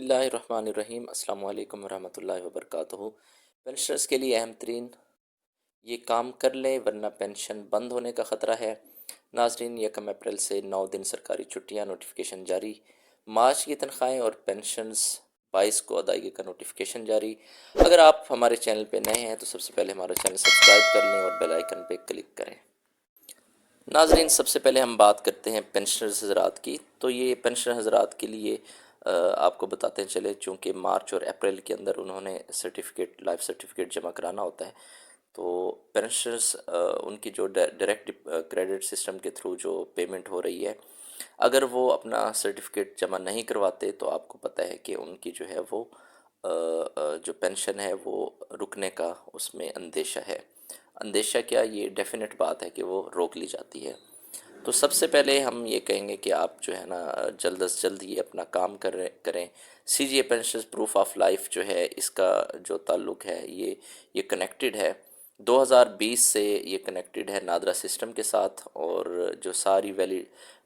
اللہ الرحمن الرحیم۔ السلام علیکم ورحمۃ اللہ وبرکاتہ۔ پینشنرز کے لیے اہم ترین یہ کام کر لیں ورنہ پینشن بند ہونے کا خطرہ ہے۔ ناظرین، 1 اپریل سے 9 دن سرکاری چھٹیاں، نوٹیفیکیشن جاری۔ مارچ کی تنخواہیں اور پینشنز 22 کو ادائیگی کا نوٹیفیکیشن جاری۔ اگر آپ ہمارے چینل پہ نئے ہیں تو سب سے پہلے ہمارا چینل سبسکرائب کر لیں اور بیل آئیکن پہ کلک کریں۔ ناظرین، سب سے پہلے ہم بات کرتے ہیں پینشنرز حضرات کی۔ تو یہ پینشنر حضرات کے لیے آپ کو بتاتے چلے، چونکہ مارچ اور اپریل کے اندر انہوں نے لائف سرٹیفکیٹ جمع کرانا ہوتا ہے، تو پینشنرز ان کی جو ڈائریکٹ کریڈٹ سسٹم کے تھرو جو پیمنٹ ہو رہی ہے، اگر وہ اپنا سرٹیفکیٹ جمع نہیں کرواتے تو آپ کو پتہ ہے کہ ان کی جو ہے وہ جو پینشن ہے وہ رکنے کا اس میں اندیشہ ہے۔ اندیشہ کیا، یہ ڈیفینٹ بات ہے کہ وہ روک لی جاتی ہے۔ تو سب سے پہلے ہم یہ کہیں گے کہ آپ جو ہے نا جلد از جلد یہ اپنا کام کریں۔ سی جی اے پینشنز پروف آف لائف جو ہے، اس کا جو تعلق ہے یہ کنیکٹڈ ہے 2020 سے، یہ کنیکٹڈ ہے نادرا سسٹم کے ساتھ، اور جو ساری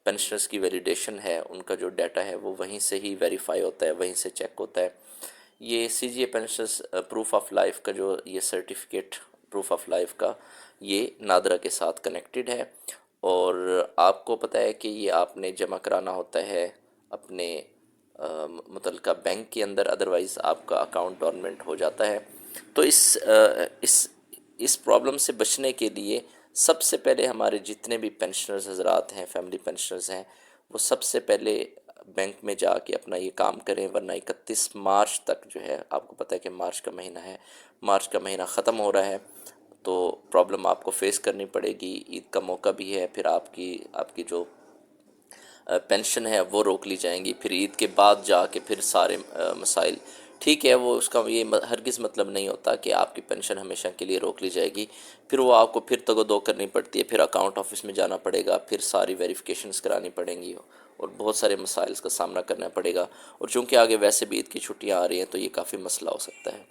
پینشنرز کی ویلیڈیشن ہے، ان کا جو ڈیٹا ہے وہ وہیں سے ہی ویریفائی ہوتا ہے، وہیں سے چیک ہوتا ہے۔ یہ سی جی اے پینشنرز پروف آف لائف کا جو یہ سرٹیفکیٹ پروف آف لائف کا، یہ نادرا کے ساتھ کنیکٹڈ ہے، اور آپ کو پتہ ہے کہ یہ آپ نے جمع کرانا ہوتا ہے اپنے متعلقہ بینک کے اندر، ادروائز آپ کا اکاؤنٹ ڈورمنٹ ہو جاتا ہے۔ تو اس پرابلم سے بچنے کے لیے سب سے پہلے ہمارے جتنے بھی پینشنرز حضرات ہیں، فیملی پینشنرز ہیں، وہ سب سے پہلے بینک میں جا کے اپنا یہ کام کریں، ورنہ 31 مارچ تک جو ہے، آپ کو پتہ ہے کہ مارچ کا مہینہ ہے، مارچ کا مہینہ ختم ہو رہا ہے، تو پرابلم آپ کو فیس کرنی پڑے گی۔ عید کا موقع بھی ہے، پھر آپ کی جو پینشن ہے وہ روک لی جائیں گی، پھر عید کے بعد جا کے پھر سارے مسائل ٹھیک ہے۔ وہ اس کا یہ ہرگز مطلب نہیں ہوتا کہ آپ کی پینشن ہمیشہ کے لیے روک لی جائے گی، پھر وہ آپ کو پھر تگ و دو کرنی پڑتی ہے، پھر اکاؤنٹ آفس میں جانا پڑے گا، پھر ساری ویریفیکیشنز کرانی پڑیں گی، اور بہت سارے مسائل کا سامنا کرنا پڑے گا، اور چونکہ آگے ویسے بھی عید کی چھٹیاں آ رہی ہیں تو یہ کافی مسئلہ ہو سکتا ہے۔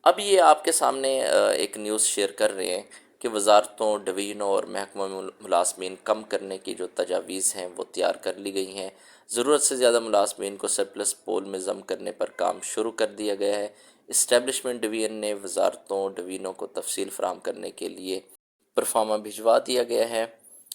اب یہ آپ کے سامنے ایک نیوز شیئر کر رہے ہیں کہ وزارتوں، ڈویژنوں اور محکموں میں ملازمین کم کرنے کی جو تجاویز ہیں وہ تیار کر لی گئی ہیں۔ ضرورت سے زیادہ ملازمین کو سرپلس پول میں ضم کرنے پر کام شروع کر دیا گیا ہے۔ اسٹیبلشمنٹ ڈویژن نے وزارتوں، ڈویژنوں کو تفصیل فراہم کرنے کے لیے پرفارما بھجوا دیا گیا ہے،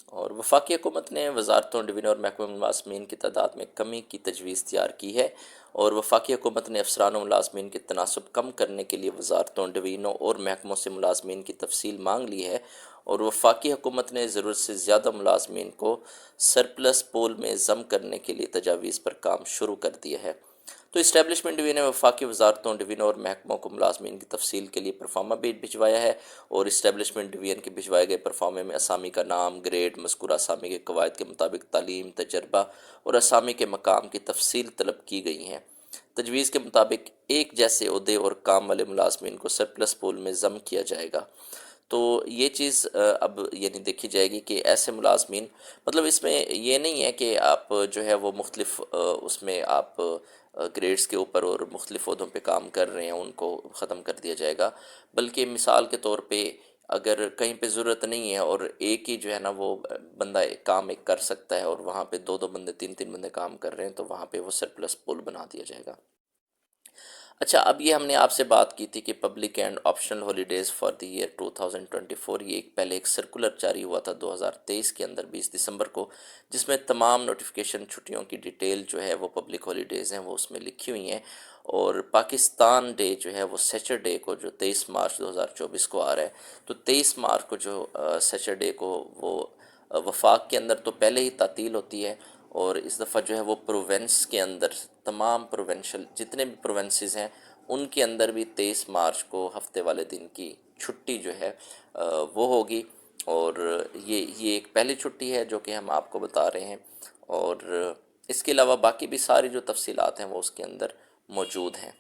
اور وفاقی حکومت نے وزارتوں، ڈویژنوں اور محکموں میں ملازمین کی تعداد میں کمی کی تجویز تیار کی ہے، اور وفاقی حکومت نے افسران و ملازمین کے تناسب کم کرنے کے لیے وزارتوں، ڈویژنوں اور محکموں سے ملازمین کی تفصیل مانگ لی ہے، اور وفاقی حکومت نے ضرورت سے زیادہ ملازمین کو سرپلس پول میں ضم کرنے کے لیے تجاویز پر کام شروع کر دیا ہے۔ تو اسٹیبلشمنٹ ڈویژن نے وفاقی وزارتوں، ڈویژنوں اور محکموں کو ملازمین کی تفصیل کے لیے پرفارما بھجوایا ہے، اور اسٹیبلشمنٹ ڈویژن کے بھجوائے گئے پرفارمے میں اسامی کا نام، گریڈ، مذکورہ اسامی کے قواعد کے مطابق تعلیم، تجربہ اور اسامی کے مقام کی تفصیل طلب کی گئی ہیں۔ تجویز کے مطابق ایک جیسے عہدے اور کام والے ملازمین کو سرپلس پول میں ضم کیا جائے گا۔ تو یہ چیز اب یعنی دیکھی جائے گی کہ ایسے ملازمین، مطلب اس میں یہ نہیں ہے کہ آپ جو ہے وہ مختلف اس میں آپ گریڈز کے اوپر اور مختلف عہدوں پہ کام کر رہے ہیں ان کو ختم کر دیا جائے گا، بلکہ مثال کے طور پہ اگر کہیں پہ ضرورت نہیں ہے اور ایک ہی جو ہے نا وہ بندہ کام ایک کر سکتا ہے، اور وہاں پہ دو بندے، تین بندے کام کر رہے ہیں، تو وہاں پہ وہ سرپلس پول بنا دیا جائے گا۔ اچھا، اب یہ ہم نے آپ سے بات کی تھی کہ public and optional holidays for the year 2024، یہ پہلے ایک سرکولر جاری ہوا تھا 2023 کے اندر 20 دسمبر کو، جس میں تمام نوٹیفیکیشن چھٹیوں کی ڈیٹیل جو ہے وہ پبلک ہالیڈیز ہیں وہ اس میں لکھی ہوئی ہیں، اور پاکستان ڈے جو ہے وہ سیچرڈے کو، جو 23 مارچ 2024 کو آ رہا ہے، تو 23 مارچ کو جو سیچرڈے کو وہ وفاق کے اندر تو پہلے ہی تعطیل ہوتی ہے، اور اس دفعہ جو ہے وہ پروونس کے اندر تمام پروونشل جتنے بھی پروونسز ہیں ان کے اندر بھی 23 مارچ کو ہفتے والے دن کی چھٹی جو ہے وہ ہوگی، اور یہ ایک پہلی چھٹی ہے جو کہ ہم آپ کو بتا رہے ہیں، اور اس کے علاوہ باقی بھی ساری جو تفصیلات ہیں وہ اس کے اندر موجود ہیں۔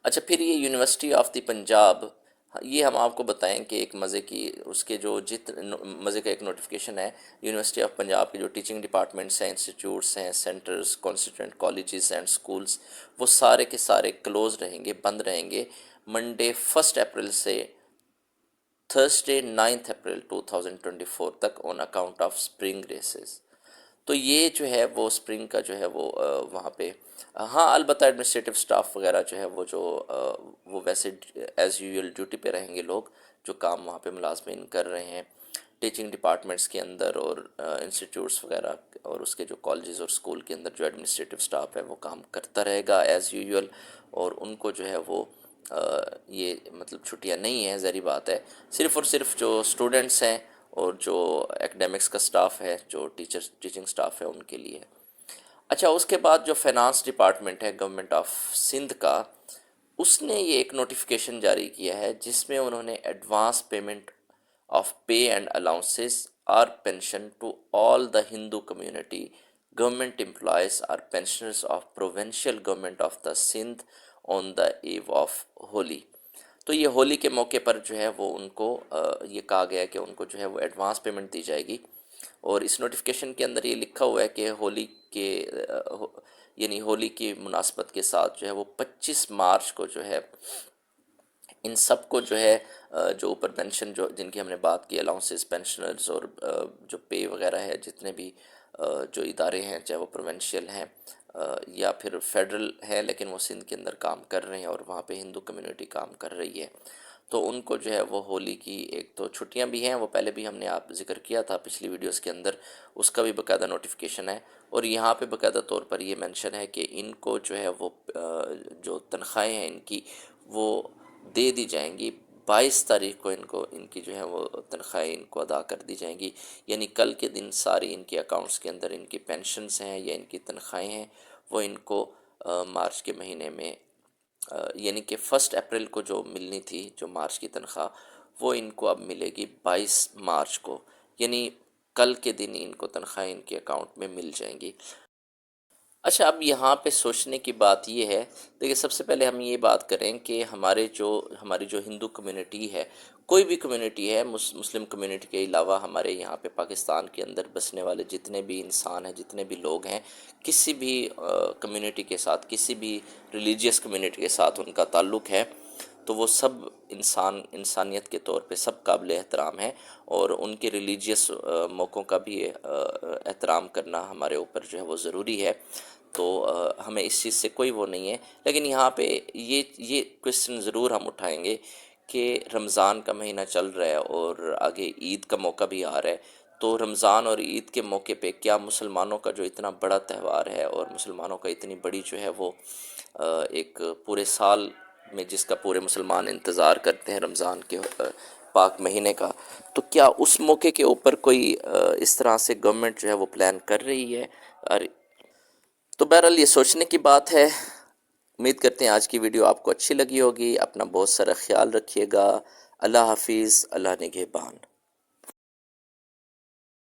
اچھا، پھر یہ یونیورسٹی آف دی پنجاب، یہ ہم آپ کو بتائیں کہ ایک مزے کی اس کے جو مزے کا ایک نوٹیفیکیشن ہے، یونیورسٹی آف پنجاب کے جو ٹیچنگ ڈپارٹمنٹس ہیں، انسٹیٹیوٹس ہیں، centres, constituent colleges and schools, وہ سارے کے سارے کلوز رہیں گے، بند رہیں گے منڈے 1 اپریل سے تھرسڈے 9 اپریل 2024 تک، on account of spring races. تو یہ جو ہے وہ اسپرنگ کا جو ہے وہ وہاں پہ ہاں البتہ ایڈمنسٹریٹو سٹاف وغیرہ جو ہے وہ ویسے ایز یوزول ڈیوٹی پہ رہیں گے لوگ جو کام وہاں پہ ملازمین کر رہے ہیں ٹیچنگ ڈپارٹمنٹس کے اندر اور انسٹیٹیوٹس وغیرہ اور اس کے جو کالجز اور اسکول کے اندر جو ایڈمنسٹریٹو سٹاف ہے وہ کام کرتا رہے گا ایز یوزول، اور ان کو جو ہے وہ یہ مطلب چھٹیاں نہیں ہیں، ظاہری بات ہے، صرف اور صرف جو اسٹوڈنٹس ہیں اور جو ایکڈیمکس کا سٹاف ہے، جو ٹیچنگ سٹاف ہے ان کے لیے۔ اچھا، اس کے بعد جو فائنانس ڈپارٹمنٹ ہے گورنمنٹ آف سندھ کا، اس نے یہ ایک نوٹیفیکیشن جاری کیا ہے جس میں انہوں نے advance payment of pay and allowances اور pension to all the Hindu community government employees اور pensioners of provincial government of the Sindh on the eve of Holi. تو یہ ہولی کے موقع پر جو ہے وہ ان کو یہ کہا گیا ہے کہ ان کو جو ہے وہ ایڈوانس پیمنٹ دی جائے گی، اور اس نوٹیفیکیشن کے اندر یہ لکھا ہوا ہے کہ ہولی کے یعنی ہولی کی مناسبت کے ساتھ جو ہے وہ 25 مارچ کو جو ہے ان سب کو جو ہے جو اوپر پینشن جو جن کی ہم نے بات کی الاؤنسز پینشنرز اور جو پے وغیرہ ہے جتنے بھی جو ادارے ہیں چاہے وہ پروونشل ہیں یا پھر فیڈرل ہیں لیکن وہ سندھ کے اندر کام کر رہے ہیں اور وہاں پہ ہندو کمیونٹی کام کر رہی ہے، تو ان کو جو ہے وہ ہولی کی ایک تو چھٹیاں بھی ہیں، وہ پہلے بھی ہم نے آپ ذکر کیا تھا پچھلی ویڈیوز کے اندر، اس کا بھی باقاعدہ نوٹیفیکیشن ہے، اور یہاں پہ باقاعدہ طور پر یہ مینشن ہے کہ ان کو جو ہے وہ جو تنخواہیں ہیں ان کی وہ دے دی جائیں گی 22 تاریخ کو، ان کی جو ہے وہ تنخواہیں ان کو ادا کر دی جائیں گی، یعنی کل کے دن ساری ان کے اکاؤنٹس کے اندر ان کی پینشنز ہیں یا ان کی تنخواہیں ہیں وہ ان کو مارچ کے مہینے میں یعنی کہ 1 اپریل کو جو ملنی تھی جو مارچ کی تنخواہ وہ ان کو اب ملے گی 22 مارچ کو، یعنی کل کے دن ان کو تنخواہیں ان کے اکاؤنٹ میں مل جائیں گی۔ اچھا، اب یہاں پہ سوچنے کی بات یہ ہے، دیکھیے سب سے پہلے ہم یہ بات کریں کہ ہماری جو ہندو کمیونٹی ہے، کوئی بھی کمیونٹی ہے مسلم کمیونٹی کے علاوہ ہمارے یہاں پہ پاکستان کے اندر بسنے والے جتنے بھی انسان ہیں جتنے بھی لوگ ہیں، کسی بھی کمیونٹی کے ساتھ کسی بھی ریلیجیس کمیونٹی کے ساتھ ان کا تعلق ہے تو وہ سب انسانیت کے طور پہ سب قابل احترام ہیں، اور ان کے ریلیجیس موقعوں کا بھی احترام کرنا ہمارے اوپر جو ہے وہ ضروری ہے، تو ہمیں اس چیز سے کوئی وہ نہیں ہے، لیکن یہاں پہ یہ کویسچن ضرور ہم اٹھائیں گے کہ رمضان کا مہینہ چل رہا ہے اور آگے عید کا موقع بھی آ رہا ہے، تو رمضان اور عید کے موقع پہ کیا مسلمانوں کا جو اتنا بڑا تہوار ہے اور مسلمانوں کا اتنی بڑی جو ہے وہ ایک پورے سال میں جس کا پورے مسلمان انتظار کرتے ہیں رمضان کے پاک مہینے کا، تو کیا اس موقع کے اوپر کوئی اس طرح سے گورنمنٹ جو ہے وہ پلان کر رہی ہے؟ اور تو بہرحال یہ سوچنے کی بات ہے۔ امید کرتے ہیں آج کی ویڈیو آپ کو اچھی لگی ہوگی، اپنا بہت سارا خیال رکھیے گا، اللہ حافظ، اللہ نگہبان۔